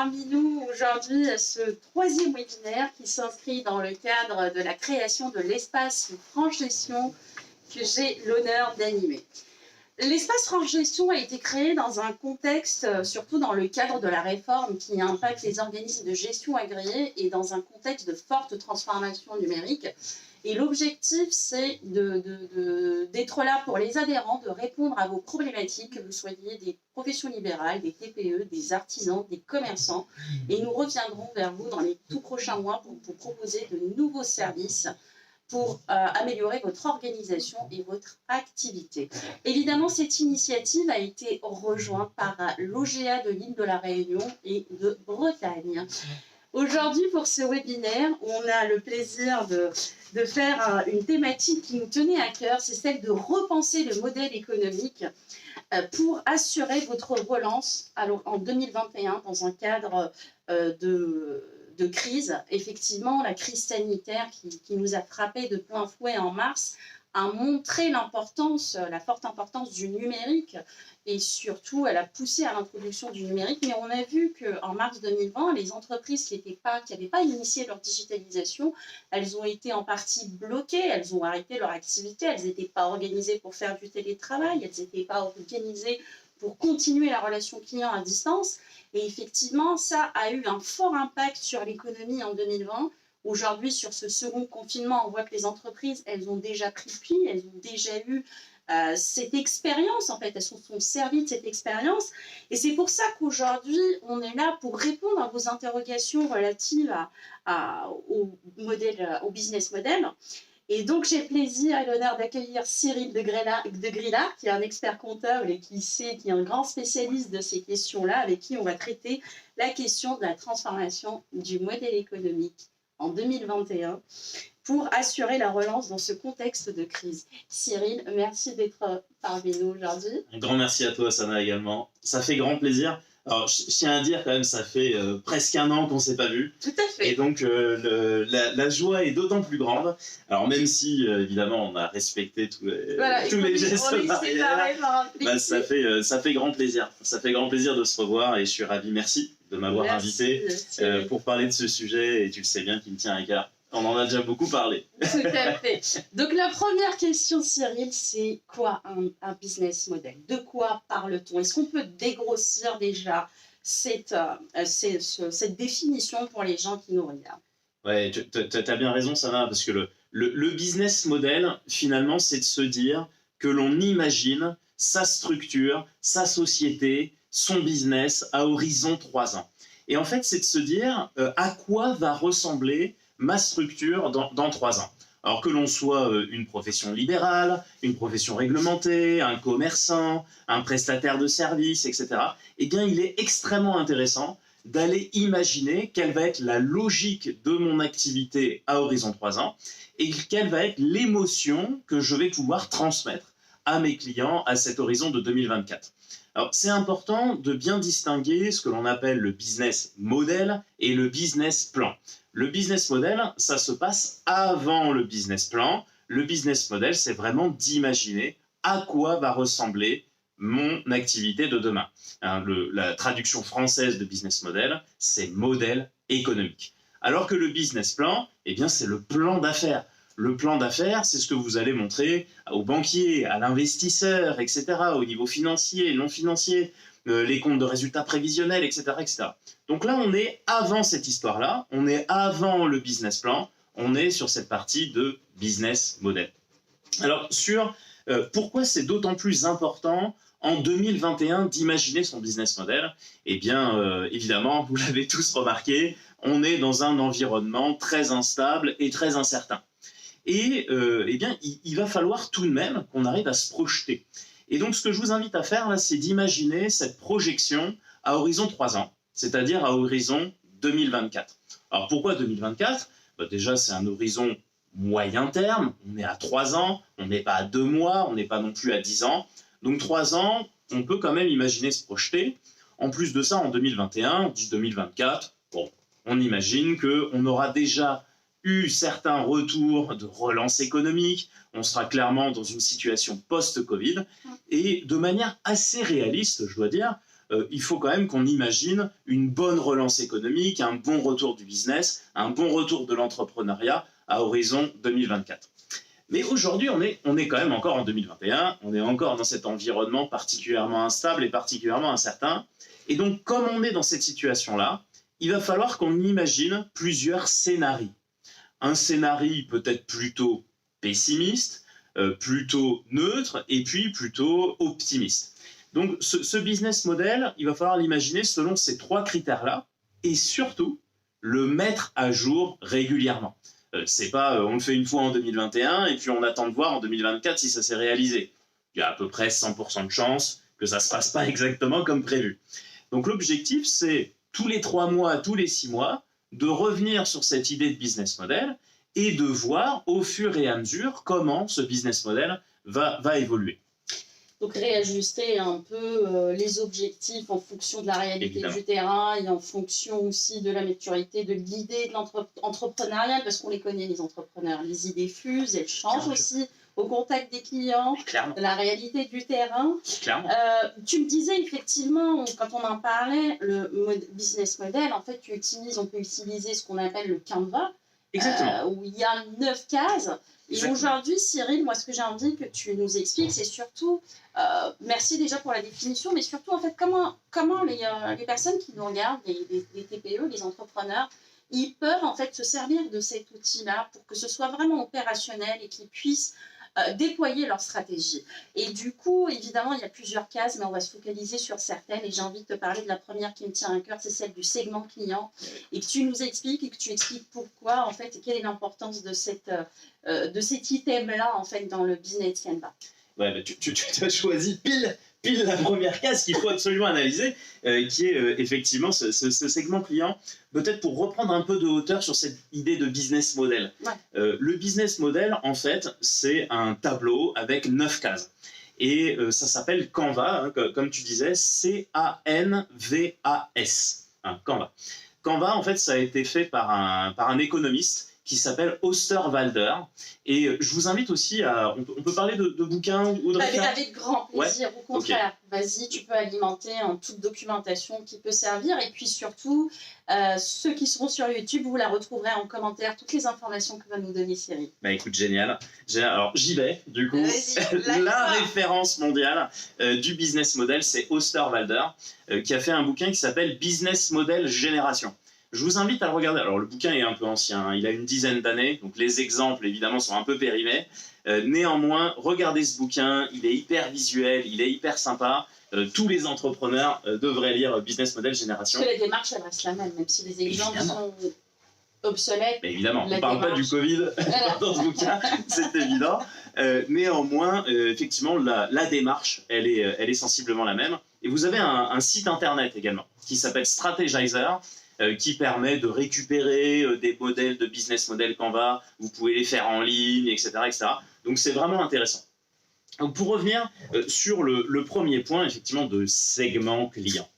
parmi nous aujourd'hui à ce troisième webinaire qui s'inscrit dans le cadre de la création de l'espace France Gestion que j'ai l'honneur d'animer. L'espace France Gestion a été créé dans un contexte, surtout dans le cadre de la réforme qui impacte les organismes de gestion agréés et dans un contexte de forte transformation numérique. Et l'objectif, c'est d'être là pour les adhérents, de répondre à vos problématiques, que vous soyez des professions libérales, des TPE, des artisans, des commerçants. Et nous reviendrons vers vous dans les tout prochains mois pour vous proposer de nouveaux services pour améliorer votre organisation et votre activité. Évidemment, cette initiative a été rejointe par l'OGA de l'île de la Réunion et de Bretagne. Aujourd'hui, pour ce webinaire, on a le plaisir de faire une thématique qui nous tenait à cœur, c'est celle de repenser le modèle économique pour assurer votre relance en 2021 dans un cadre de crise. Effectivement, la crise sanitaire qui nous a frappé de plein fouet en mars a montré l'importance, la forte importance du numérique et surtout elle a poussé à l'introduction du numérique. Mais on a vu qu'en mars 2020, les entreprises qui n'avaient pas initié leur digitalisation, elles ont été en partie bloquées, elles ont arrêté leur activité, elles n'étaient pas organisées pour faire du télétravail, elles n'étaient pas organisées pour continuer la relation client à distance. Et effectivement, ça a eu un fort impact sur l'économie en 2020. Aujourd'hui, sur ce second confinement, on voit que les entreprises, elles ont déjà pris pli, elles ont déjà eu cette expérience, en fait, elles se sont servies de cette expérience. Et c'est pour ça qu'aujourd'hui, on est là pour répondre à vos interrogations relatives au business model. Et donc, j'ai le plaisir et l'honneur d'accueillir Cyril de Grilla, qui est un expert comptable et qui est un grand spécialiste de ces questions-là, avec qui on va traiter la question de la transformation du modèle économique en 2021 pour assurer la relance dans ce contexte de crise. Cyril, merci d'être parmi nous aujourd'hui. Un grand merci à toi, Sana, également. Ça fait grand plaisir. Alors, je tiens à dire quand même, ça fait presque un an qu'on ne s'est pas vu. Tout à fait. Et donc, la joie est d'autant plus grande. Alors, même si, évidemment, on a respecté tous les gestes barrières, ça fait grand plaisir. Ça fait grand plaisir de se revoir et je suis ravi. Merci de m'avoir invité pour parler de ce sujet. Et tu le sais bien qu'il me tient à cœur. On en a déjà beaucoup parlé. Tout à fait. Donc la première question, Cyril, c'est quoi un business model? De quoi parle-t-on? Est-ce qu'on peut dégrossir déjà cette définition pour les gens qui nous regardent? Ouais, tu as bien raison, Sana, parce que le business model, finalement, c'est de se dire que l'on imagine sa structure, sa société, son business à horizon 3 ans. Et en fait, c'est de se dire à quoi va ressembler ma structure dans 3 ans. Alors que l'on soit une profession libérale, une profession réglementée, un commerçant, un prestataire de services, etc., eh bien, il est extrêmement intéressant d'aller imaginer quelle va être la logique de mon activité à horizon 3 ans et quelle va être l'émotion que je vais pouvoir transmettre à mes clients à cet horizon de 2024. Alors, c'est important de bien distinguer ce que l'on appelle le business model et le business plan. Le business model, ça se passe avant le business plan. Le business model, c'est vraiment d'imaginer à quoi va ressembler mon activité de demain. La traduction française de business model, c'est modèle économique. Alors que le business plan, eh bien, c'est le plan d'affaires. Le plan d'affaires, c'est ce que vous allez montrer aux banquiers, à l'investisseur, etc., au niveau financier, non financier, les comptes de résultats prévisionnels, etc., etc. Donc là, on est avant cette histoire-là, on est avant le business plan, on est sur cette partie de business model. Alors, pourquoi c'est d'autant plus important en 2021 d'imaginer son business model? Eh bien, évidemment, vous l'avez tous remarqué, on est dans un environnement très instable et très incertain. Et eh bien, il va falloir tout de même qu'on arrive à se projeter. Et donc, ce que je vous invite à faire, là, c'est d'imaginer cette projection à horizon 3 ans, c'est-à-dire à horizon 2024. Alors, pourquoi 2024 ? Déjà, c'est un horizon moyen terme, on est à 3 ans, on n'est pas à 2 mois, on n'est pas non plus à 10 ans. Donc, 3 ans, on peut quand même imaginer se projeter. En plus de ça, en 2021, on dit 2024, bon, on imagine qu'on aura déjà eu certains retours de relance économique, on sera clairement dans une situation post-Covid, et de manière assez réaliste, je dois dire, il faut quand même qu'on imagine une bonne relance économique, un bon retour du business, un bon retour de l'entrepreneuriat à horizon 2024. Mais aujourd'hui, on est quand même encore en 2021, on est encore dans cet environnement particulièrement instable et particulièrement incertain. Et donc, comme on est dans cette situation-là, il va falloir qu'on imagine plusieurs scénarios. Un scénario peut-être plutôt pessimiste, plutôt neutre et puis plutôt optimiste. Donc ce business model, il va falloir l'imaginer selon ces 3 critères-là et surtout le mettre à jour régulièrement. C'est pas on le fait une fois en 2021 et puis on attend de voir en 2024 si ça s'est réalisé. Il y a à peu près 100% de chances que ça se passe pas exactement comme prévu. Donc l'objectif, c'est tous les 3 mois, tous les 6 mois, de revenir sur cette idée de business model et de voir au fur et à mesure comment ce business model va évoluer. Donc réajuster un peu les objectifs en fonction de la réalité Évidemment. Du terrain et en fonction aussi de la maturité de l'idée de l'entrepreneuriat, parce qu'on les connaît les entrepreneurs, les idées fusent, elles changent aussi au contact des clients, de la réalité du terrain. Tu me disais effectivement, quand on en parlait, le business model, en fait, on peut utiliser ce qu'on appelle le Canva, où il y a 9 cases. Et aujourd'hui, Cyril, moi, ce que j'ai envie que tu nous expliques, c'est surtout, merci déjà pour la définition, mais surtout, en fait, comment les personnes qui nous regardent, les TPE, les entrepreneurs, ils peuvent, en fait, se servir de cet outil-là pour que ce soit vraiment opérationnel et qu'ils puissent déployer leur stratégie. Et du coup, évidemment, il y a plusieurs cases, mais on va se focaliser sur certaines. Et j'ai envie de te parler de la première qui me tient à cœur, c'est celle du segment client. Et que tu nous expliques et que tu expliques pourquoi, en fait, et quelle est l'importance de cet item-là, en fait, dans le business Canva. Ouais, bah tu as choisi pile la première case qu'il faut absolument analyser, qui est effectivement ce segment client, peut-être pour reprendre un peu de hauteur sur cette idée de business model. Ouais. Le business model, en fait, c'est un tableau avec 9 cases. Et ça s'appelle Canva, hein, comme tu disais, C-A-N-V-A-S. Hein, Canva. Canva, en fait, ça a été fait par un économiste qui s'appelle Osterwalder. Et je vous invite aussi à... On peut parler de bouquins ou de références ? Avec grand plaisir, au contraire. Okay. Vas-y, tu peux alimenter en toute documentation qui peut servir. Et puis surtout, ceux qui seront sur YouTube, vous la retrouverez en commentaire, toutes les informations que va nous donner Cyril. Bah écoute, génial. Alors j'y vais, du coup. La référence mondiale du business model, c'est Osterwalder, qui a fait un bouquin qui s'appelle Business Model Génération. Je vous invite à le regarder. Alors, le bouquin est un peu ancien, hein. Il a une dizaine d'années, donc les exemples, évidemment, sont un peu périmés. Néanmoins, regardez ce bouquin, il est hyper visuel, il est hyper sympa. Tous les entrepreneurs devraient lire Business Model Génération. Parce que la démarche, elle reste la même si les exemples sont obsolètes. Mais évidemment, on ne parle pas du Covid dans ce bouquin, c'est évident. Néanmoins, effectivement, la démarche, elle est sensiblement la même. Et vous avez un site internet également, qui s'appelle Strategizer, qui permet de récupérer des modèles de business model Canva. Vous pouvez les faire en ligne, etc. etc. Donc c'est vraiment intéressant. Donc, pour revenir sur le premier point, effectivement, de segment client.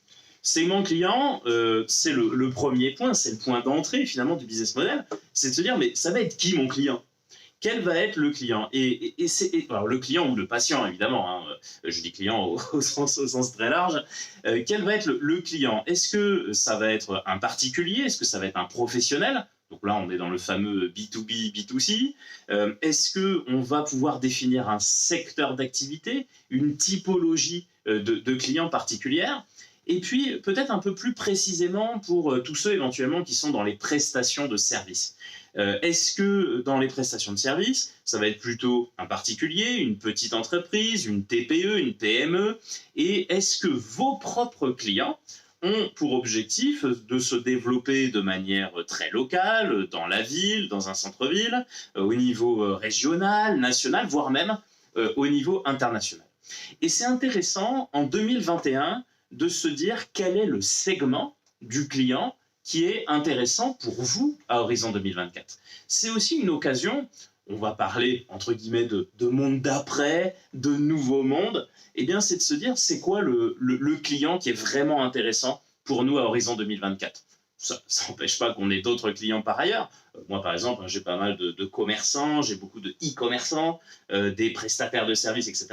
Segment client, c'est le premier point, c'est le point d'entrée finalement du business model. C'est de se dire, mais ça va être qui mon client ? Quel va être le client ? Alors le client ou le patient, évidemment, hein, je dis client au sens très large. Quel va être le client ? Est-ce que ça va être un particulier ? Est-ce que ça va être un professionnel ? Donc là, on est dans le fameux B2B, B2C. Est-ce qu'on va pouvoir définir un secteur d'activité, une typologie de clients particulière ? Et puis, peut-être un peu plus précisément pour tous ceux éventuellement qui sont dans les prestations de services. Est-ce que dans les prestations de services, ça va être plutôt un particulier, une petite entreprise, une TPE, une PME ? Et est-ce que vos propres clients ont pour objectif de se développer de manière très locale, dans la ville, dans un centre-ville, au niveau régional, national, voire même au niveau international ? Et c'est intéressant, en 2021, de se dire quel est le segment du client qui est intéressant pour vous à horizon 2024. C'est aussi une occasion, on va parler entre guillemets de monde d'après, de nouveau monde, eh bien c'est de se dire c'est quoi le client qui est vraiment intéressant pour nous à horizon 2024. Ça n'empêche pas qu'on ait d'autres clients par ailleurs. Moi, par exemple, j'ai pas mal de commerçants, j'ai beaucoup de e-commerçants, des prestataires de services, etc.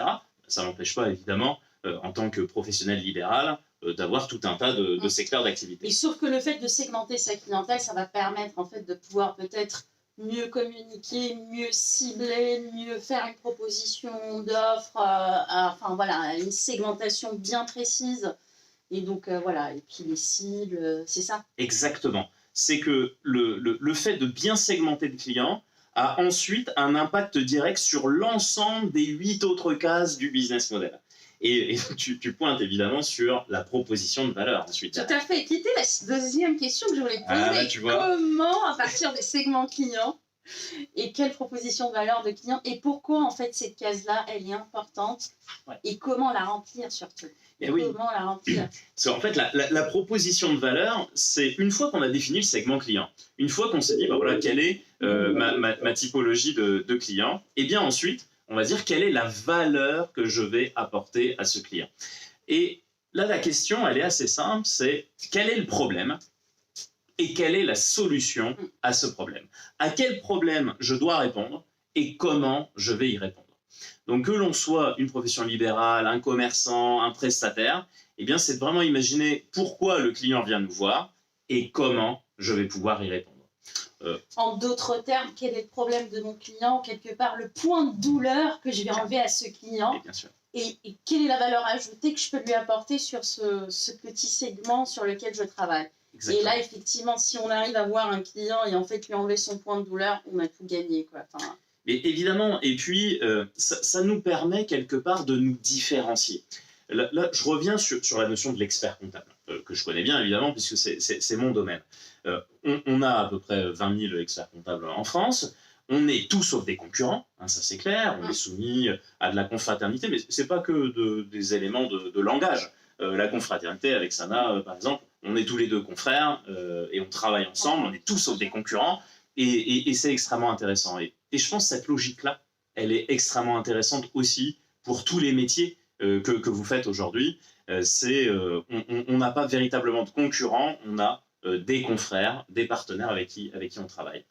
Ça n'empêche pas, évidemment, en tant que professionnel libéral, d'avoir tout un tas de secteurs d'activité. Et sauf que le fait de segmenter sa clientèle, ça va permettre en fait de pouvoir peut-être mieux communiquer, mieux cibler, mieux faire une proposition d'offre, enfin voilà, une segmentation bien précise. Et donc voilà, et puis les cibles, c'est ça. Exactement. C'est que le fait de bien segmenter le client a ensuite un impact direct sur l'ensemble des 8 autres cases du business model. Et tu pointes évidemment sur la proposition de valeur ensuite. Tout à fait. Qui était la deuxième question que je voulais te poser? Ah, tu vois. Comment, à partir des segments clients, et quelle proposition de valeur de client, et pourquoi en fait cette case-là, elle est importante, et comment la remplir surtout? Comment la remplir? Parce qu'en fait, la proposition de valeur, c'est une fois qu'on a défini le segment client, une fois qu'on s'est dit, bah voilà, quelle est ma typologie de client, et bien ensuite, on va dire quelle est la valeur que je vais apporter à ce client. Et là, la question, elle est assez simple, c'est quel est le problème et quelle est la solution à ce problème? À quel problème je dois répondre et comment je vais y répondre? Donc que l'on soit une profession libérale, un commerçant, un prestataire, eh bien c'est de vraiment imaginer pourquoi le client vient nous voir et comment je vais pouvoir y répondre. En d'autres termes, quel est le problème de mon client, quelque part le point de douleur que je vais enlever à ce client, bien sûr. Et quelle est la valeur ajoutée que je peux lui apporter sur ce petit segment sur lequel je travaille. Exactement. Et là, effectivement, si on arrive à voir un client et en fait lui enlever son point de douleur, on a tout gagné, quoi. Enfin... Et évidemment, et puis ça nous permet quelque part de nous différencier. Là je reviens sur la notion de l'expert comptable, que je connais bien évidemment, puisque c'est mon domaine. On a à peu près 20 000 experts comptables en France. On est tous sauf des concurrents, hein, ça c'est clair. On est soumis à de la confraternité, mais c'est pas que des éléments de langage. La confraternité avec Sana, par exemple, on est tous les deux confrères et on travaille ensemble. On est tous sauf des concurrents et c'est extrêmement intéressant. Et je pense que cette logique-là, elle est extrêmement intéressante aussi pour tous les métiers que vous faites aujourd'hui. On n'a pas véritablement de concurrents, on a des confrères, des partenaires avec qui on travaille.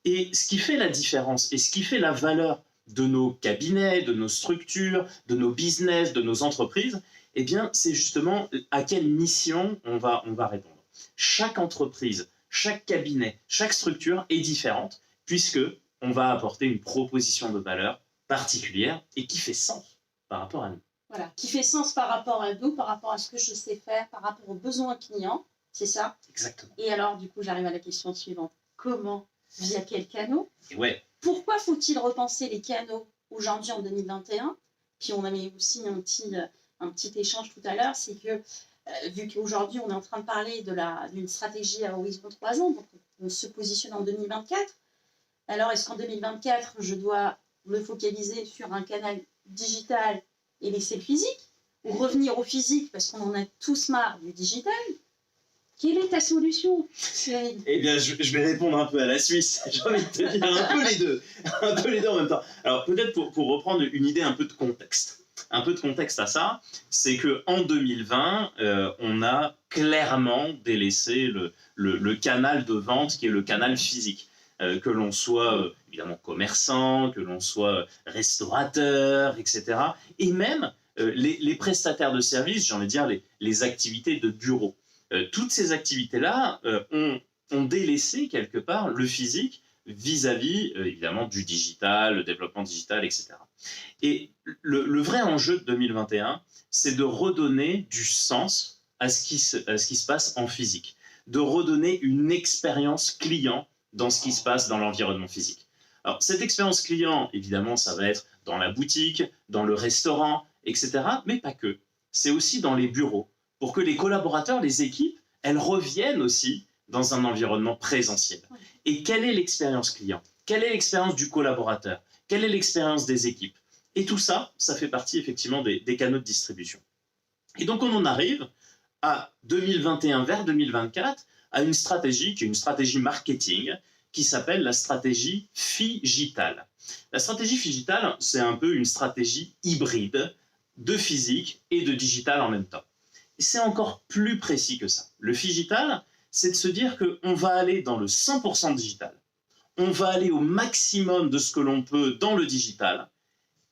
Et ce qui fait la différence et ce qui fait la valeur de nos cabinets, de nos structures, de nos business, de nos entreprises, eh bien, c'est justement à quelle mission on va répondre. Chaque entreprise, chaque cabinet, chaque structure est différente puisque on va apporter une proposition de valeur particulière et qui fait sens par rapport à nous. Voilà, qui fait sens par rapport à nous, par rapport à ce que je sais faire, par rapport aux besoins clients, c'est ça? Exactement. Et alors, du coup, j'arrive à la question suivante. Comment? Via quel canot? Ouais. Pourquoi faut-il repenser les canaux aujourd'hui en 2021? Puis on avait aussi un petit échange tout à l'heure, c'est que vu qu'aujourd'hui on est en train de parler d'une stratégie à horizon 3 ans, donc on se positionne en 2024, alors est-ce qu'en 2024 je dois me focaliser sur un canal digital et laisser le physique, ou revenir au physique parce qu'on en a tous marre du digital? Quelle est ta solution, Cyril? Eh bien, je vais répondre un peu à la Suisse. J'ai envie de te dire un peu les deux. Un peu les deux en même temps. Alors, peut-être pour reprendre une idée un peu de contexte. Un peu de contexte à ça, c'est qu'en 2020, on a clairement délaissé le canal de vente qui est le canal physique. Que l'on soit évidemment commerçant, que l'on soit restaurateur, etc. Et même les prestataires de services, j'ai envie de dire les activités de bureau. Toutes ces activités-là ont délaissé quelque part le physique vis-à-vis évidemment du digital, le développement digital, etc. Et le vrai enjeu de 2021, c'est de redonner du sens à ce qui se passe en physique, de redonner une expérience client dans ce qui se passe dans l'environnement physique. Alors cette expérience client, évidemment, ça va être dans la boutique, dans le restaurant, etc. Mais pas que. C'est aussi dans les bureaux, pour que les collaborateurs, les équipes, elles reviennent aussi dans un environnement présentiel. Et quelle est l'expérience client? Quelle est l'expérience du collaborateur? Quelle est l'expérience des équipes? Et tout ça, ça fait partie effectivement des canaux de distribution. Et donc on en arrive à 2021 vers 2024 à une stratégie qui est une stratégie marketing qui s'appelle la stratégie Phygital. La stratégie Phygital, c'est un peu une stratégie hybride de physique et de digital en même temps. Et c'est encore plus précis que ça. Le Phygital, c'est de se dire qu'on va aller dans le 100% digital, on va aller au maximum de ce que l'on peut dans le digital,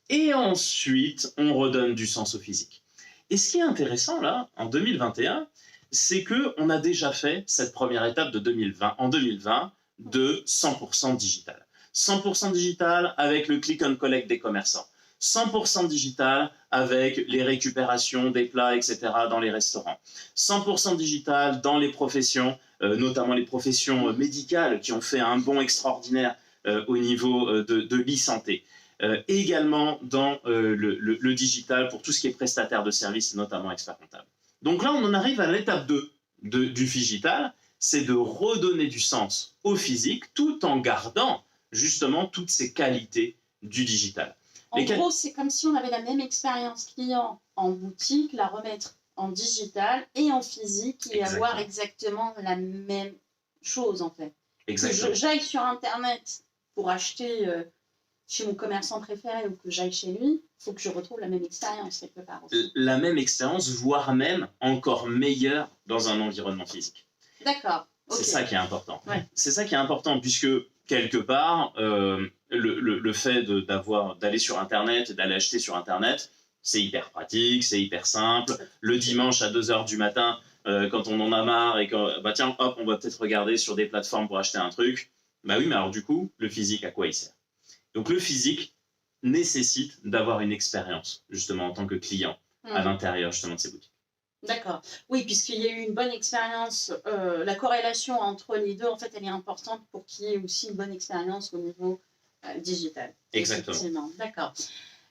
et ensuite, on redonne du sens au physique. Et ce qui est intéressant là, en 2021, c'est qu'on a déjà fait cette première étape de 2020, en 2020 de 100% digital. 100% digital avec le click and collect des commerçants. 100% digital avec les récupérations des plats, etc. dans les restaurants. 100% digital dans les professions, notamment les professions médicales qui ont fait un bond extraordinaire au niveau de l'e-santé. Également dans le digital pour tout ce qui est prestataire de services, notamment expert comptable. Donc là, on en arrive à l'étape 2 du Phygital, c'est de redonner du sens au physique tout en gardant justement toutes ces qualités du digital. En gros, c'est comme si on avait la même expérience client en boutique, la remettre en digital et en physique et avoir exactement la même chose en fait. Exactement. Que j'aille sur Internet pour acheter chez mon commerçant préféré ou que j'aille chez lui, il faut que je retrouve la même expérience quelque part aussi. La même expérience, voire même encore meilleure dans un environnement physique. D'accord. C'est ça qui est important. Ouais. C'est ça qui est important puisque quelque part, le fait d'aller sur Internet, d'aller acheter sur Internet, c'est hyper pratique, c'est hyper simple. Le dimanche à 2h du matin, quand on en a marre et que, bah tiens, hop, on va peut-être regarder sur des plateformes pour acheter un truc. Bah oui, mais alors du coup, le physique, à quoi il sert? Donc le physique nécessite d'avoir une expérience, justement, en tant que client, à l'intérieur, justement, de ces boutiques. D'accord. Oui, puisqu'il y a eu une bonne expérience, la corrélation entre les deux, en fait, elle est importante pour qu'il y ait aussi une bonne expérience au niveau digital. Exactement. D'accord.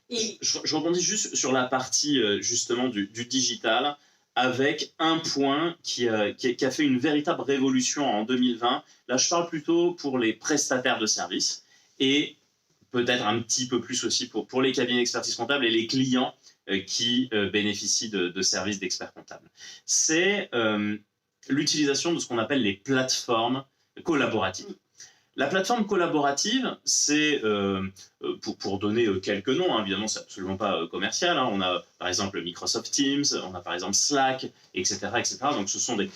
Et je rebondis juste sur la partie, justement, du digital, avec un point qui a fait une véritable révolution en 2020. Là, je parle plutôt pour les prestataires de services et peut-être un petit peu plus aussi pour les cabinets d'expertise comptable et les clients qui bénéficient de services d'experts comptables. C'est l'utilisation de ce qu'on appelle les plateformes collaboratives. La plateforme collaborative, c'est, pour donner quelques noms, hein, évidemment, c'est absolument pas commercial. Hein, on a par exemple Microsoft Teams, on a par exemple Slack, etc. etc. Donc ce sont des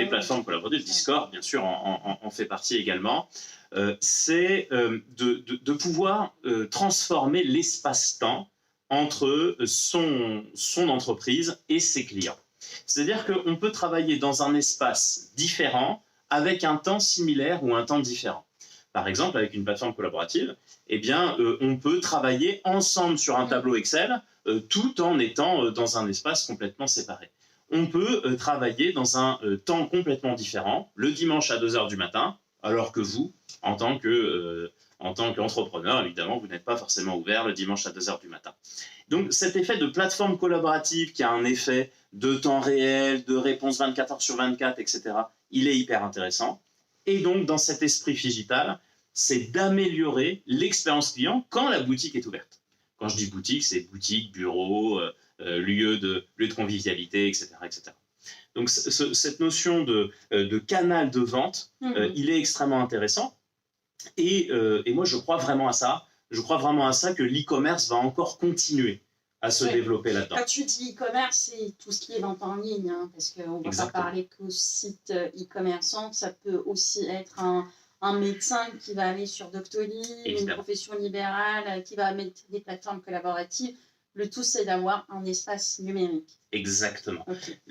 plateformes collaboratives. Discord, bien sûr, en fait partie également. C'est de pouvoir transformer l'espace-temps entre son entreprise et ses clients. C'est-à-dire qu'on peut travailler dans un espace différent avec un temps similaire ou un temps différent. Par exemple, avec une plateforme collaborative, eh bien, on peut travailler ensemble sur un tableau Excel tout en étant dans un espace complètement séparé. On peut travailler dans un temps complètement différent, le dimanche à 2h du matin, alors que vous, en tant qu'entrepreneur, évidemment, vous n'êtes pas forcément ouvert le dimanche à 2h du matin. Donc cet effet de plateforme collaborative qui a un effet de temps réel, de réponse 24 heures sur 24, etc., il est hyper intéressant. Et donc dans cet esprit digital, c'est d'améliorer l'expérience client quand la boutique est ouverte. Quand je dis boutique, c'est boutique, bureau, lieu de convivialité, etc. etc. Donc cette notion de canal de vente, il est extrêmement intéressant. Et moi, je crois vraiment à ça. Je crois vraiment à ça que l'e-commerce va encore continuer à se développer là-dedans. Quand tu dis e-commerce, c'est tout ce qui est vente en ligne, hein, parce qu'on ne va pas parler qu'au site e-commerçant, ça peut aussi être un médecin qui va aller sur Doctolib, une profession libérale qui va mettre des plateformes collaboratives. Le tout, c'est d'avoir un espace numérique. Exactement. Okay.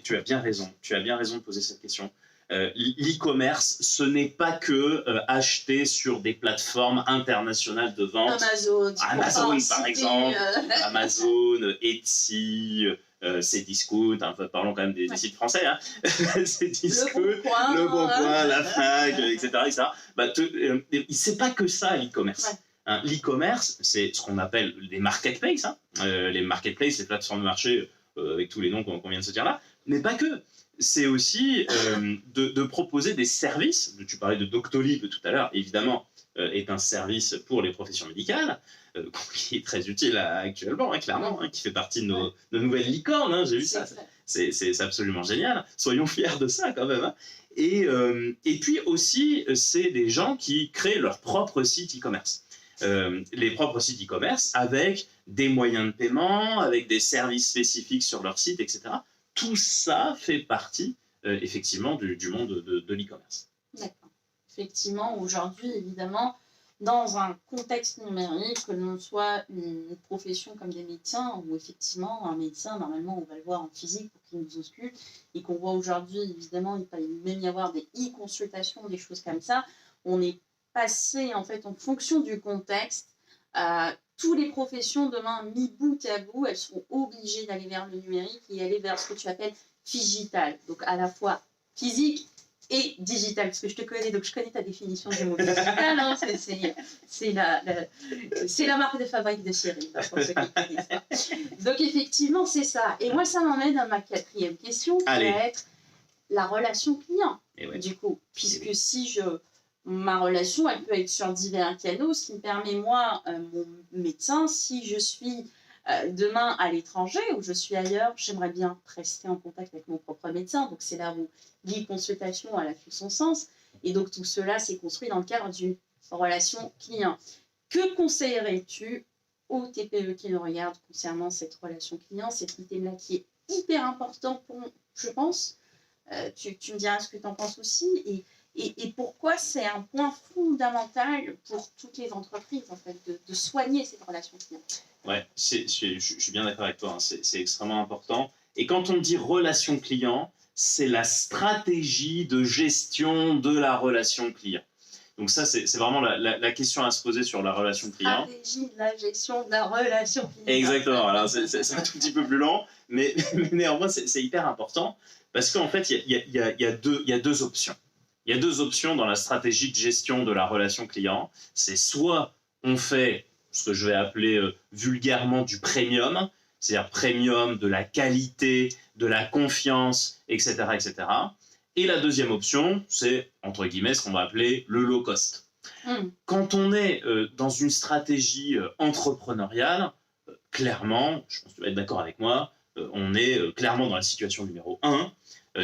Tu as bien raison. Tu as bien raison de poser cette question. L'e-commerce, ce n'est pas que acheter sur des plateformes internationales de vente. Amazon par exemple. Amazon, Etsy, Cdiscount, hein, parlons quand même des sites français. Hein. Cdiscount, Le Bon Coin, la Fnac, etc. etc. Bah, c'est pas que ça l'e-commerce. Ouais. Hein, l'e-commerce, c'est ce qu'on appelle les marketplaces. Hein. Les marketplaces, les plateformes de marché, avec tous les noms qu'on vient de se dire là, mais pas que. C'est aussi de proposer des services. Tu parlais de Doctolib tout à l'heure, évidemment, est un service pour les professions médicales, qui est très utile actuellement, hein, clairement, hein, qui fait partie de nos nouvelles licornes. Hein, j'ai vu ça. C'est absolument génial. Soyons fiers de ça quand même. Hein. Et puis aussi, c'est des gens qui créent leur propre site e-commerce. Les propres sites e-commerce avec des moyens de paiement, avec des services spécifiques sur leur site, etc. Tout ça fait partie, effectivement, du monde de l'e-commerce. D'accord. Effectivement, aujourd'hui, évidemment, dans un contexte numérique, que l'on soit une profession comme des médecins, où effectivement, un médecin, normalement, on va le voir en physique pour qu'il nous ausculte, et qu'on voit aujourd'hui, évidemment, il peut même y avoir des e-consultations, des choses comme ça. On est passé, en fait, en fonction du contexte, toutes les professions, demain, mis bout à bout, elles seront obligées d'aller vers le numérique et aller vers ce que tu appelles digital. Donc, à la fois physique et digital, parce que je te connais, donc je connais ta définition du mot digital. Hein, c'est la marque de fabrique de Cyril, pour ceux qui connaissent ça. Donc, effectivement, c'est ça. Et moi, ça m'emmène à ma 4e question, qui va être la relation client, du coup. Puisque si ma relation, elle peut être sur divers canaux, ce qui me permet, moi, mon médecin, si je suis demain à l'étranger ou je suis ailleurs, j'aimerais bien rester en contact avec mon propre médecin. Donc, c'est là où l'e-consultation a tout son sens. Et donc, tout cela s'est construit dans le cadre d'une relation client. Que conseillerais-tu aux TPE qui nous regardent concernant cette relation client, cet item-là qui est hyper important pour, je pense, tu me diras ce que tu en penses aussi, et pourquoi c'est un point fondamental pour toutes les entreprises, en fait, de soigner cette relation client. Ouais, je suis bien d'accord avec toi, hein, c'est extrêmement important. Et quand on dit relation client, c'est la stratégie de gestion de la relation client. Donc ça, c'est vraiment la question à se poser sur la relation client. Stratégie de la gestion de la relation client. Exactement, alors c'est un tout petit peu plus lent, mais néanmoins, c'est hyper important, parce qu'en fait, il y a deux options. Il y a deux options dans la stratégie de gestion de la relation client. C'est soit on fait ce que je vais appeler vulgairement du premium, c'est-à-dire premium, de la qualité, de la confiance, etc., etc. Et la deuxième option, c'est, entre guillemets, ce qu'on va appeler le low cost. Quand on est dans une stratégie entrepreneuriale, clairement, je pense que tu vas être d'accord avec moi, on est clairement dans la situation numéro 1,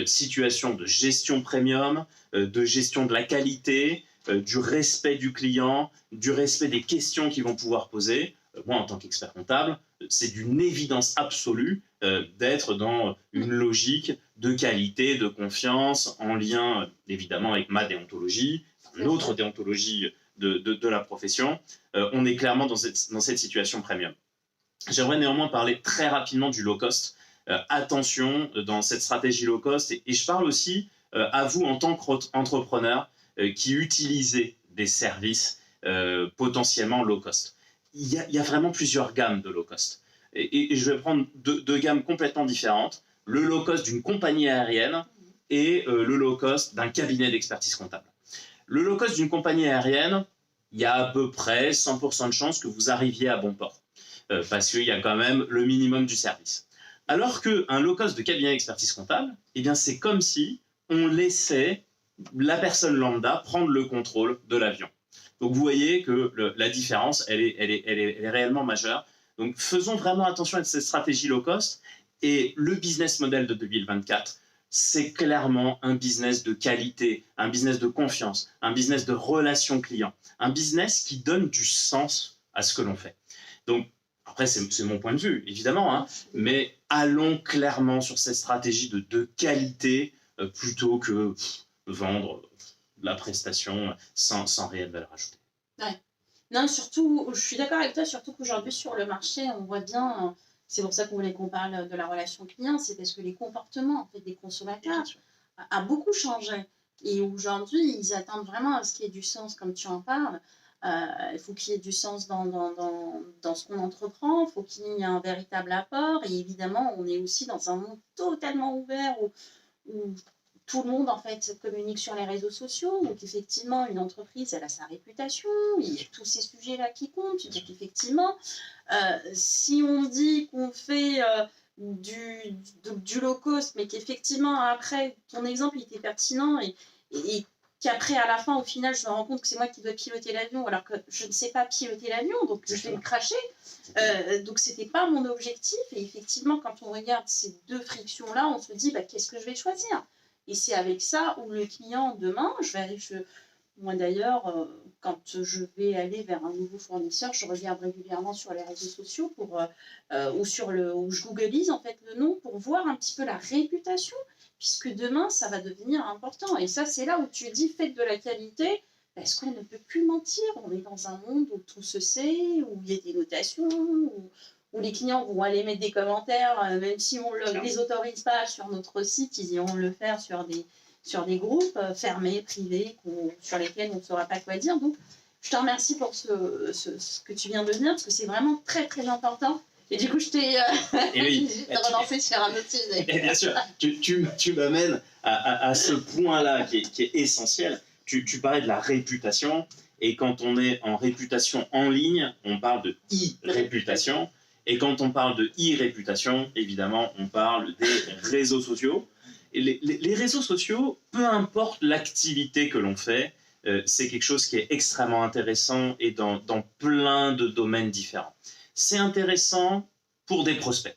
situation de gestion premium, de gestion de la qualité, du respect du client, du respect des questions qu'ils vont pouvoir poser. Moi, en tant qu'expert comptable, c'est d'une évidence absolue d'être dans une logique de qualité, de confiance, en lien évidemment avec ma déontologie, l'autre déontologie de la profession. On est clairement dans cette situation premium. J'aimerais néanmoins parler très rapidement du low cost. Attention dans cette stratégie low cost, et je parle aussi à vous en tant qu'entrepreneur qui utilisez des services potentiellement low cost. Il y a vraiment plusieurs gammes de low cost. Et je vais prendre deux gammes complètement différentes. Le low cost d'une compagnie aérienne et le low cost d'un cabinet d'expertise comptable. Le low cost d'une compagnie aérienne, il y a à peu près 100% de chances que vous arriviez à bon port. Parce qu'il y a quand même le minimum du service. Alors qu'un low cost de cabinet d'expertise comptable, eh bien c'est comme si on laissait la personne lambda prendre le contrôle de l'avion. Donc vous voyez que la différence, elle est réellement majeure. Donc faisons vraiment attention à cette stratégie low cost. Et le business model de 2024, c'est clairement un business de qualité, un business de confiance, un business de relation client, un business qui donne du sens à ce que l'on fait. Donc après, c'est mon point de vue, évidemment, hein, mais allons clairement sur cette stratégie de qualité plutôt que vendre la prestation sans réelle valeur ajoutée. Ouais. Non, surtout, je suis d'accord avec toi, surtout qu'aujourd'hui, sur le marché, on voit bien, c'est pour ça qu'on voulait qu'on parle de la relation client, c'est parce que les comportements en fait, des consommateurs a beaucoup changé. Et aujourd'hui, ils attendent vraiment à ce qu'il y ait du sens, comme tu en parles. Il faut qu'il y ait du sens dans ce qu'on entreprend, il faut qu'il y ait un véritable apport. Et évidemment, on est aussi dans un monde totalement ouvert où tout le monde en fait communique sur les réseaux sociaux. Donc effectivement, une entreprise, elle a sa réputation, il y a tous ces sujets-là qui comptent. Donc effectivement, si on dit qu'on fait du low cost, mais qu'effectivement après, ton exemple il était pertinent et qu'après, à la fin, au final, je me rends compte que c'est moi qui dois piloter l'avion, alors que je ne sais pas piloter l'avion, donc je vais me cracher. Donc, ce n'était pas mon objectif. Et effectivement, quand on regarde ces deux frictions-là, on se dit, bah, qu'est-ce que je vais choisir? Et c'est avec ça où le client, demain, moi d'ailleurs, quand je vais aller vers un nouveau fournisseur, je regarde régulièrement sur les réseaux sociaux ou je googlise en fait le nom pour voir un petit peu la réputation, puisque demain, ça va devenir important. Et ça, c'est là où tu dis, faites de la qualité, parce qu'on ne peut plus mentir. On est dans un monde où tout se sait, où il y a des notations, où les clients vont aller mettre des commentaires, même si on ne les autorise pas sur notre site, ils iront le faire sur des groupes fermés, privés, sur lesquels on ne saura pas quoi dire. Donc, je te remercie pour ce que tu viens de dire, parce que c'est vraiment très, très important. Et du coup, je t'ai relancé sur un autre sujet. Et bien sûr, tu m'amènes à ce point-là qui est essentiel. Tu parlais de la réputation, et quand on est en réputation en ligne, on parle de e-réputation. Et quand on parle de e-réputation, évidemment, on parle des réseaux sociaux. Et les réseaux sociaux, peu importe l'activité que l'on fait, c'est quelque chose qui est extrêmement intéressant et dans plein de domaines différents. C'est intéressant pour des prospects.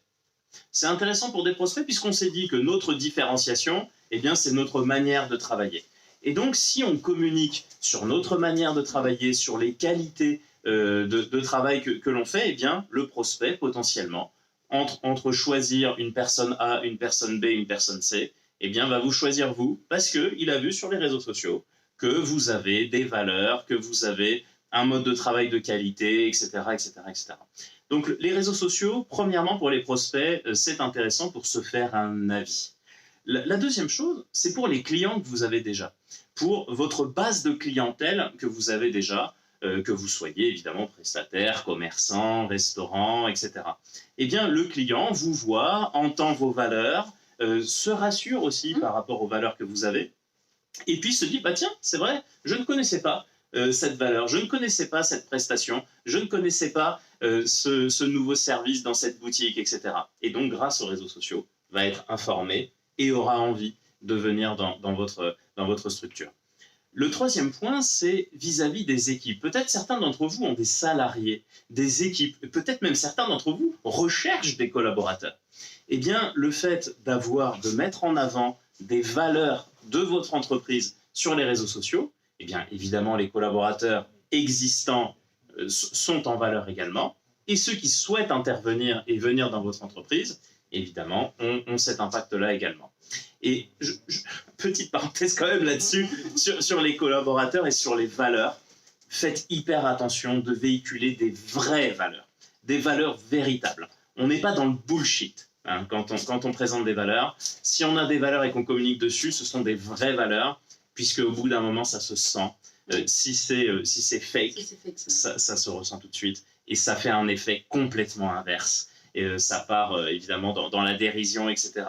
C'est intéressant pour des prospects puisqu'on s'est dit que notre différenciation, eh bien, c'est notre manière de travailler. Et donc, si on communique sur notre manière de travailler, sur les qualités de travail que l'on fait, eh bien, le prospect, potentiellement, entre choisir une personne A, une personne B, une personne C, eh bien, va vous choisir vous, parce qu'il a vu sur les réseaux sociaux que vous avez des valeurs, que vous avez un mode de travail de qualité, etc., etc., etc. Donc, les réseaux sociaux, premièrement, pour les prospects, c'est intéressant pour se faire un avis. La deuxième chose, c'est pour les clients que vous avez déjà, pour votre base de clientèle que vous avez déjà, que vous soyez évidemment prestataire, commerçant, restaurant, etc. Eh bien, le client vous voit, entend vos valeurs, se rassure aussi par rapport aux valeurs que vous avez, et puis se dit, bah tiens, c'est vrai, je ne connaissais pas cette valeur, je ne connaissais pas cette prestation, je ne connaissais pas ce nouveau service dans cette boutique, etc. Et donc, grâce aux réseaux sociaux, va être informé et aura envie de venir dans votre structure. Le troisième point, c'est vis-à-vis des équipes. Peut-être certains d'entre vous ont des salariés, des équipes, peut-être même certains d'entre vous recherchent des collaborateurs. Eh bien, le fait de mettre en avant des valeurs de votre entreprise sur les réseaux sociaux, eh bien, évidemment, les collaborateurs existants sont en valeur également, et ceux qui souhaitent intervenir et venir dans votre entreprise, évidemment, ont cet impact-là également. Et petite parenthèse quand même là-dessus, sur les collaborateurs et sur les valeurs, faites hyper attention de véhiculer des vraies valeurs, des valeurs véritables. On n'est pas dans le bullshit hein, quand on présente des valeurs. Si on a des valeurs et qu'on communique dessus, ce sont des vraies valeurs, puisque au bout d'un moment, ça se sent. Si c'est fake, ça se ressent tout de suite, et ça fait un effet complètement inverse. Et ça part évidemment dans la dérision, etc.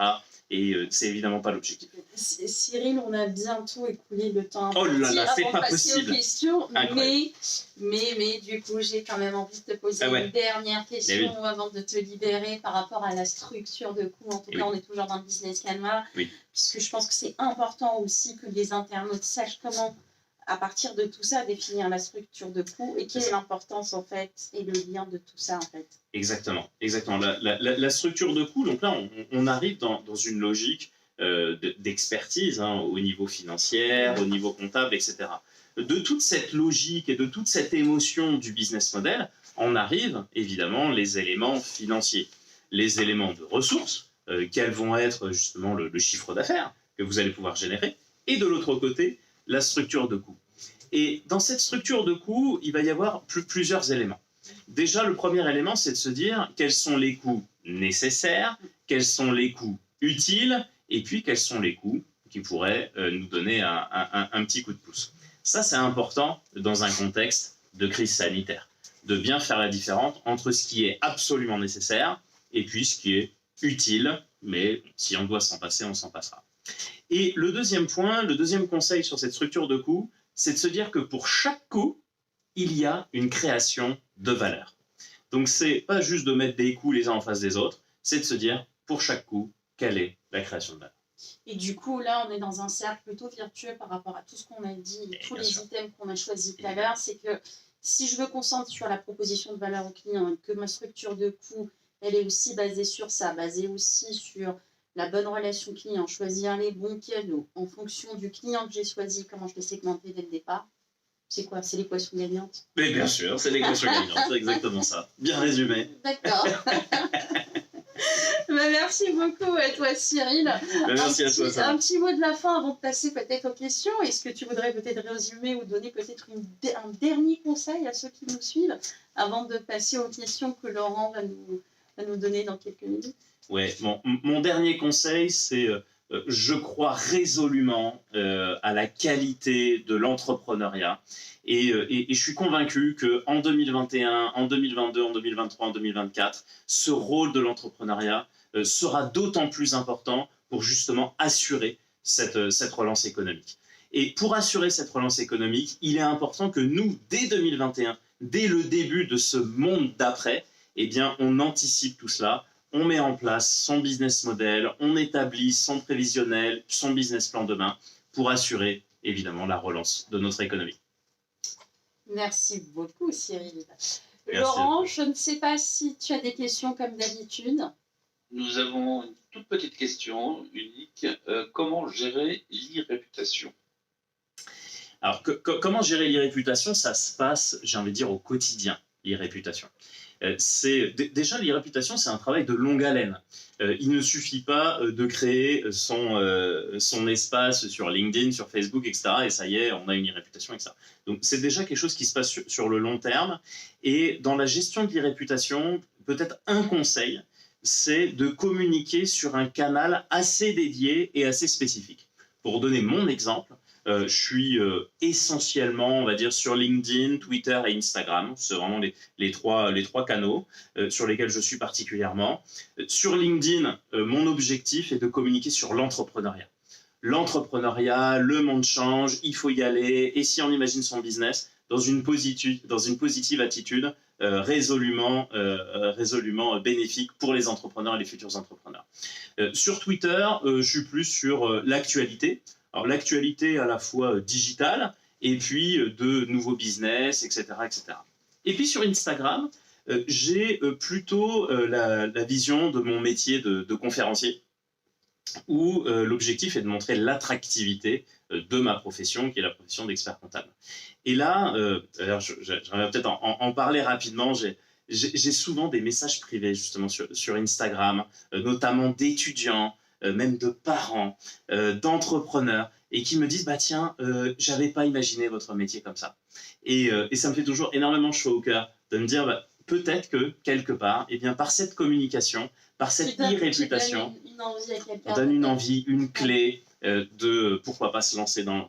Et c'est évidemment pas l'objectif. Cyril, on a bientôt écoulé le temps oh là là, c'est avant pas de passer possible. aux questions, mais du coup, j'ai quand même envie de te poser une dernière question avant de te libérer par rapport à la structure de coût. En tout cas, on est toujours dans le business Canva, puisque je pense que c'est important aussi que les internautes sachent comment, à partir de tout ça, définir la structure de coût et quelle est l'importance en fait et le lien de tout ça en fait. Exactement. La structure de coût, donc là, on arrive dans une logique d'expertise hein, au niveau financier, au niveau comptable, etc. De toute cette logique et de toute cette émotion du business model, on arrive évidemment les éléments financiers, les éléments de ressources, quels vont être justement le chiffre d'affaires que vous allez pouvoir générer, et de l'autre côté, la structure de coût. Et dans cette structure de coût, il va y avoir plusieurs éléments. Déjà, le premier élément, c'est de se dire quels sont les coûts nécessaires, quels sont les coûts utiles, et puis quels sont les coûts qui pourraient nous donner un petit coup de pouce. Ça, c'est important dans un contexte de crise sanitaire, de bien faire la différence entre ce qui est absolument nécessaire et puis ce qui est utile, mais si on doit s'en passer, on s'en passera. Et le deuxième point, le deuxième conseil sur cette structure de coût, c'est de se dire que pour chaque coût, il y a une création de valeur. Donc, c'est pas juste de mettre des coûts les uns en face des autres, c'est de se dire, pour chaque coût, quelle est la création de valeur. Et du coup, là, on est dans un cercle plutôt virtueux par rapport à tout ce qu'on a dit, tous les items qu'on a choisis tout à l'heure. C'est que si je me concentre sur la proposition de valeur au client et que ma structure de coût, elle est aussi basée sur ça, basée aussi sur la bonne relation client, choisir les bons cadeaux en fonction du client que j'ai choisi, comment je l'ai segmenté dès le départ. C'est quoi? C'est l'équation gagnante? Mais bien sûr, c'est l'équation gagnante, c'est exactement ça. Bien résumé. D'accord. Merci beaucoup à toi, Cyril. Merci à toi, Sarah. Un petit mot de la fin avant de passer peut-être aux questions. Est-ce que tu voudrais peut-être résumer ou donner peut-être un dernier conseil à ceux qui nous suivent avant de passer aux questions que Laurent va nous donner dans quelques minutes? Ouais, mon dernier conseil, c'est je crois résolument à la qualité de l'entrepreneuriat. Et je suis convaincu qu'en 2021, en 2022, en 2023, en 2024, ce rôle de l'entrepreneuriat sera d'autant plus important pour justement assurer cette relance économique. Et pour assurer cette relance économique, il est important que nous, dès 2021, dès le début de ce monde d'après, eh bien, on anticipe tout cela, on met en place son business model, on établit son prévisionnel, son business plan demain pour assurer évidemment la relance de notre économie. Merci beaucoup, Cyril. Laurent, je ne sais pas si tu as des questions comme d'habitude. Nous avons une toute petite question unique. Comment gérer l'e-réputation? Alors, comment gérer l'e-réputation? Ça se passe, j'ai envie de dire, au quotidien, l'e-réputation. Déjà, l'e-réputation, c'est un travail de longue haleine. Il ne suffit pas de créer son espace sur LinkedIn, sur Facebook, etc. Et ça y est, on a une e-réputation, etc. Donc, c'est déjà quelque chose qui se passe sur le long terme. Et dans la gestion de l'e-réputation, peut-être un conseil, c'est de communiquer sur un canal assez dédié et assez spécifique. Pour donner mon exemple, je suis essentiellement, on va dire, sur LinkedIn, Twitter et Instagram. C'est vraiment les trois canaux sur lesquels je suis particulièrement. Sur LinkedIn, mon objectif est de communiquer sur l'entrepreneuriat. L'entrepreneuriat, le monde change, il faut y aller. Et si on imagine son business dans une positive attitude résolument bénéfique pour les entrepreneurs et les futurs entrepreneurs. Sur Twitter, je suis plus sur l'actualité. Alors l'actualité à la fois digitale et puis de nouveaux business, etc., etc. Et puis sur Instagram, j'ai plutôt la vision de mon métier de conférencier, où l'objectif est de montrer l'attractivité de ma profession, qui est la profession d'expert comptable. Et là, j'aimerais peut-être en parler rapidement. J'ai souvent des messages privés justement sur Instagram, notamment d'étudiants, même de parents, d'entrepreneurs, et qui me disent bah tiens, j'avais pas imaginé votre métier comme ça. Et ça me fait toujours énormément chaud au cœur de me dire bah, peut-être que quelque part, eh bien par cette communication, par cette e-réputation, on donne une envie, une clé de pourquoi pas se lancer dans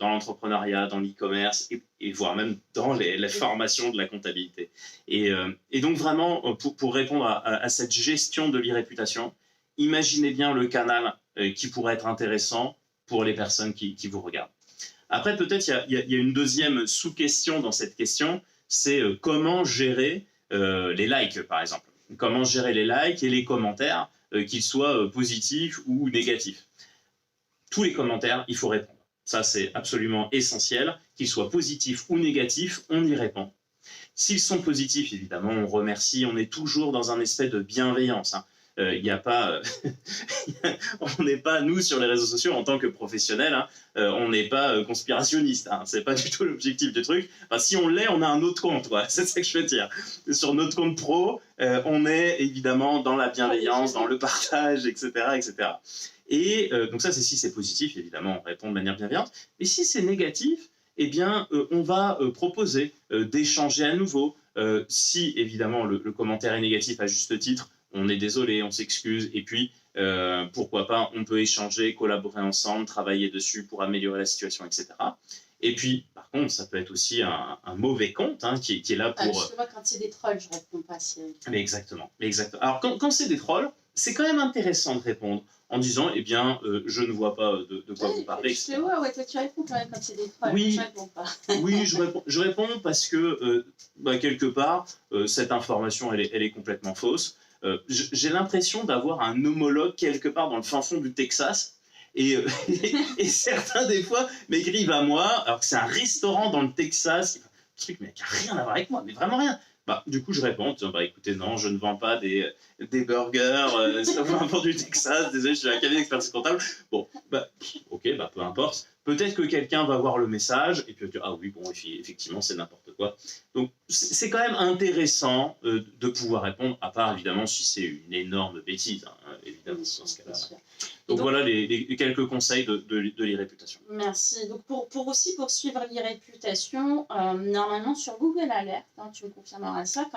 l'entrepreneuriat, dans l'e-commerce et voire même dans les formations de la comptabilité. Et donc vraiment, pour répondre à cette gestion de l'e-réputation, imaginez bien le canal qui pourrait être intéressant pour les personnes qui vous regardent. Après, peut-être il y a une deuxième sous-question dans cette question, c'est comment gérer les likes, par exemple. Comment gérer les likes et les commentaires, qu'ils soient positifs ou négatifs. Tous les commentaires, il faut répondre. Ça, c'est absolument essentiel. Qu'ils soient positifs ou négatifs, on y répond. S'ils sont positifs, évidemment, on remercie. On est toujours dans un aspect de bienveillance. Hein. Il n'y a pas, on n'est pas nous sur les réseaux sociaux en tant que professionnels, hein, on n'est pas conspirationniste, hein, c'est pas du tout l'objectif du truc. Enfin, si on l'est, on a un autre compte, ouais, c'est ça que je veux dire. Sur notre compte pro, on est évidemment dans la bienveillance, dans le partage, etc., etc. Et donc ça, c'est si c'est positif, évidemment, on répond de manière bienveillante. Et si c'est négatif, eh bien, on va proposer d'échanger à nouveau. Si évidemment le commentaire est négatif à juste titre, on est désolé, on s'excuse, et puis pourquoi pas, on peut échanger, collaborer ensemble, travailler dessus pour améliorer la situation, etc. Et puis, par contre, ça peut être aussi un mauvais compte hein, qui est là pour... Justement, quand c'est des trolls, je ne réponds pas, Cyril. Mais exactement. Alors, quand c'est des trolls, c'est quand même intéressant de répondre en disant, eh bien, je ne vois pas de quoi vous parlez. Je te vois, ouais, toi, tu réponds quand même quand c'est des trolls, oui, je ne réponds pas. Oui, je réponds parce que, quelque part, cette information, elle est complètement fausse. J'ai l'impression d'avoir un homologue quelque part dans le fin fond du Texas et certains des fois m'écrivent à moi alors que c'est un restaurant dans le Texas, un truc mais qui n'a rien à voir avec moi, mais vraiment rien. Bah, du coup je réponds en disant bah écoutez non, je ne vends pas des burgers au fin fond du Texas, désolé, je suis un cabinet d'expertise comptable. Bon, bah ok, bah peu importe. Peut-être que quelqu'un va voir le message et puis dire ah oui bon effectivement c'est n'importe quoi. vois. Donc c'est quand même intéressant de pouvoir répondre, à part évidemment si c'est une énorme bêtise, hein, évidemment dans ce cas-là. Donc voilà les quelques conseils de l'e-réputation. Merci. Donc pour aussi poursuivre l'e-réputation, normalement sur Google Alert, hein, tu me confirmeras ça,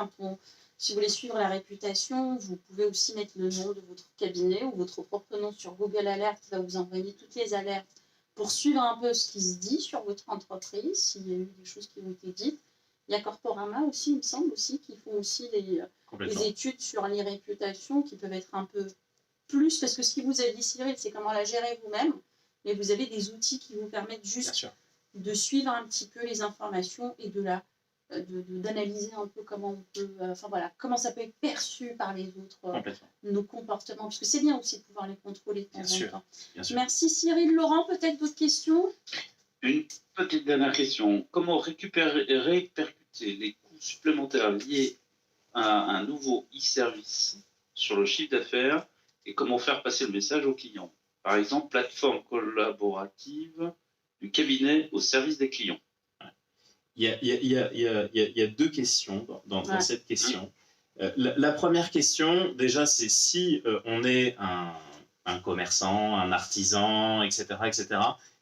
si vous voulez suivre la réputation, vous pouvez aussi mettre le nom de votre cabinet ou votre propre nom sur Google Alert qui va vous envoyer toutes les alertes pour suivre un peu ce qui se dit sur votre entreprise, s'il y a eu des choses qui ont été dites. Il y a Corporama aussi, il me semble aussi, qui font aussi les études sur l'e-réputation qui peuvent être un peu plus, parce que ce qui vous a dit Cyril, c'est comment la gérer vous-même, mais vous avez des outils qui vous permettent juste de suivre un petit peu les informations et d'analyser un peu comment on peut, comment ça peut être perçu par les autres, nos comportements, parce que c'est bien aussi de pouvoir les contrôler de temps en temps. Merci Cyril. Laurent, peut-être d'autres questions? Une petite dernière question. Comment répercuter les coûts supplémentaires liés à un nouveau e-service sur le chiffre d'affaires et comment faire passer le message au client? Par exemple, plateforme collaborative du cabinet au service des clients. Il y a deux questions dans cette question. La première question, déjà, c'est si on est un commerçant, un artisan, etc.,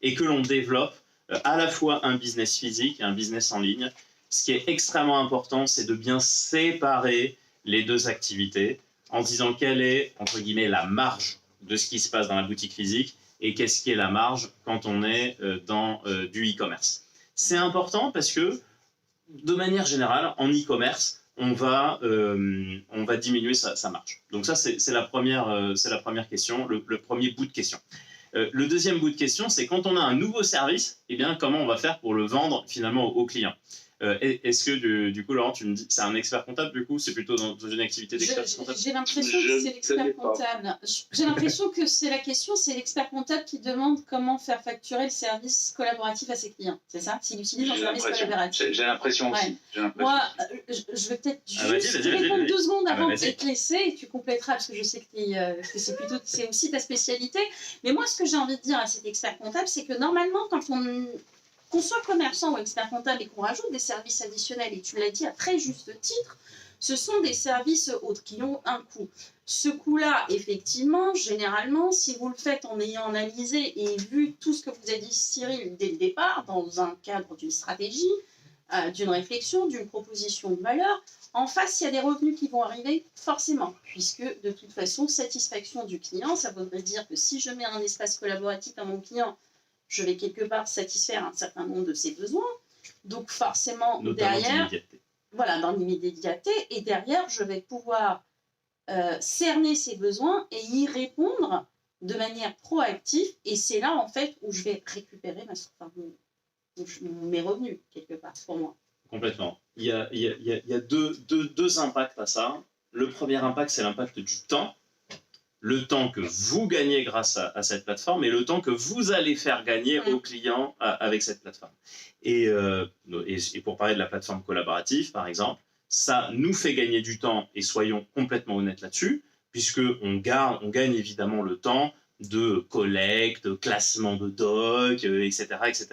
et que l'on développe à la fois un business physique et un business en ligne, ce qui est extrêmement important, c'est de bien séparer les deux activités en disant quelle est, entre guillemets, la marge de ce qui se passe dans la boutique physique et qu'est-ce qui est la marge quand on est dans du e-commerce. C'est important parce que, de manière générale, en e-commerce, on va diminuer sa marge. Donc ça, c'est la première question, le premier bout de question. Le deuxième bout de question, c'est quand on a un nouveau service, eh bien, comment on va faire pour le vendre finalement aux clients? Est-ce que du coup, Laurent, tu me dis, c'est un expert comptable du coup, c'est plutôt dans une activité d'expert comptable? J'ai l'impression que c'est l'expert comptable. J'ai l'impression que c'est la question, c'est l'expert comptable qui demande comment faire facturer le service collaboratif à ses clients. C'est ça? S'il utilise un service collaboratif. J'ai l'impression aussi. Moi, je vais peut-être juste répondre 2 secondes avant de te laisser et tu compléteras parce que je sais que c'est aussi ta spécialité. Mais moi, ce que j'ai envie de dire à cet expert comptable, c'est que normalement, quand qu'on soit commerçant ou expert comptable et qu'on rajoute des services additionnels, et tu l'as dit à très juste titre, ce sont des services autres qui ont un coût. Ce coût-là, effectivement, généralement, si vous le faites en ayant analysé et vu tout ce que vous a dit Cyril dès le départ, dans un cadre d'une stratégie, d'une réflexion, d'une proposition de valeur, en face, il y a des revenus qui vont arriver forcément, puisque de toute façon, satisfaction du client, ça voudrait dire que si je mets un espace collaboratif à mon client, je vais quelque part satisfaire un certain nombre de ses besoins. Donc forcément, notamment derrière, dans l'immédiateté, et derrière, je vais pouvoir cerner ses besoins et y répondre de manière proactive. Et c'est là, en fait, où je vais récupérer mes revenus, quelque part, pour moi. Complètement. Il y a deux impacts à ça. Le premier impact, c'est l'impact du temps. Le temps que vous gagnez grâce à cette plateforme et le temps que vous allez faire gagner aux clients avec cette plateforme. Et pour parler de la plateforme collaborative, par exemple, ça nous fait gagner du temps, et soyons complètement honnêtes là-dessus, puisqu'on gagne évidemment le temps de collecte, de classement de doc, etc., etc.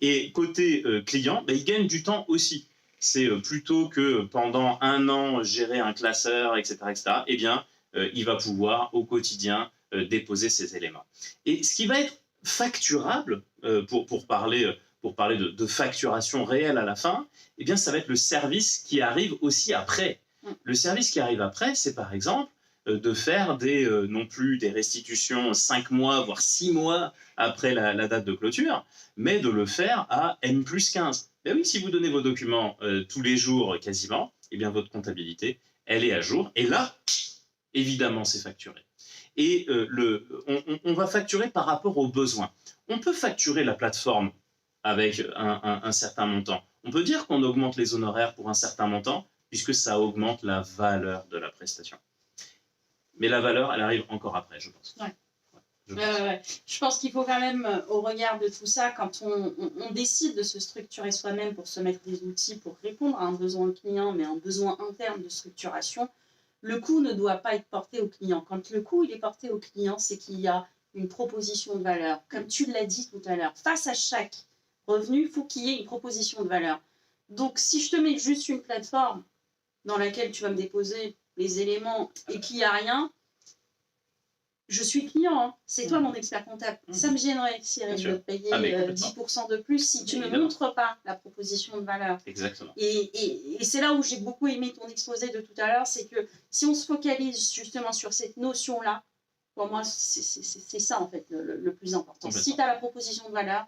Et côté client, il gagne du temps aussi. C'est plutôt que pendant 1 an gérer un classeur, etc., eh bien, il va pouvoir au quotidien déposer ces éléments. Et ce qui va être facturable, pour parler de facturation réelle à la fin, eh bien, ça va être le service qui arrive aussi après. Le service qui arrive après, c'est par exemple de faire non plus des restitutions 5 mois, voire 6 mois après la date de clôture, mais de le faire à N+15. Ben oui, si vous donnez vos documents tous les jours quasiment, eh bien, votre comptabilité, elle est à jour. Et là, évidemment, c'est facturé. Et on va facturer par rapport aux besoins. On peut facturer la plateforme avec un certain montant. On peut dire qu'on augmente les honoraires pour un certain montant, puisque ça augmente la valeur de la prestation. Mais la valeur, elle arrive encore après, je pense. Je pense qu'il faut quand même, au regard de tout ça, quand on décide de se structurer soi-même pour se mettre des outils pour répondre à un besoin client, mais un besoin interne de structuration, le coût ne doit pas être porté au client. Quand le coût il est porté au client, c'est qu'il y a une proposition de valeur. Comme tu l'as dit tout à l'heure, face à chaque revenu, il faut qu'il y ait une proposition de valeur. Donc, si je te mets juste une plateforme dans laquelle tu vas me déposer les éléments et qu'il n'y a rien, je suis client, hein. C'est toi mon expert comptable. Ça me gênerait, Cyril, de te payer 10% de plus si tu ne me montres pas la proposition de valeur. Exactement. Et c'est là où j'ai beaucoup aimé ton exposé de tout à l'heure, c'est que si on se focalise justement sur cette notion-là, pour moi, c'est ça en fait le plus important. Si tu as la proposition de valeur,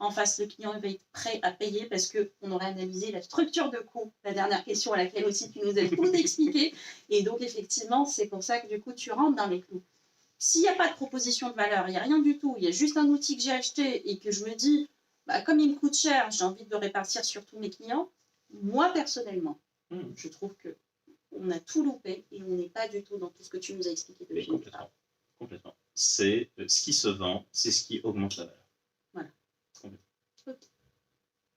en face, le client va être prêt à payer parce qu'on aurait analysé la structure de coût, la dernière question à laquelle aussi tu nous as tout expliqué. Et donc, effectivement, c'est pour ça que du coup, tu rentres dans les clous. S'il n'y a pas de proposition de valeur, il n'y a rien du tout, il y a juste un outil que j'ai acheté et que je me dis, bah, comme il me coûte cher, j'ai envie de le répartir sur tous mes clients, moi, personnellement, je trouve qu'on a tout loupé et on n'est pas du tout dans tout ce que tu nous as expliqué depuis. Complètement. Complètement. C'est ce qui se vend, c'est ce qui augmente la valeur. Voilà. Okay.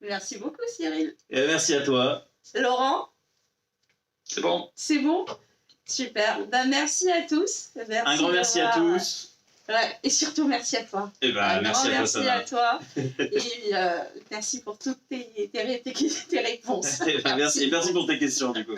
Merci beaucoup, Cyril. Et merci à toi. Laurent. C'est bon. C'est bon. Super. Ben, merci à tous. Merci un grand merci à tous. Ouais, et surtout, merci à toi. Et ben, merci à toi. Et merci pour toutes tes réponses. Merci pour tes questions, du coup.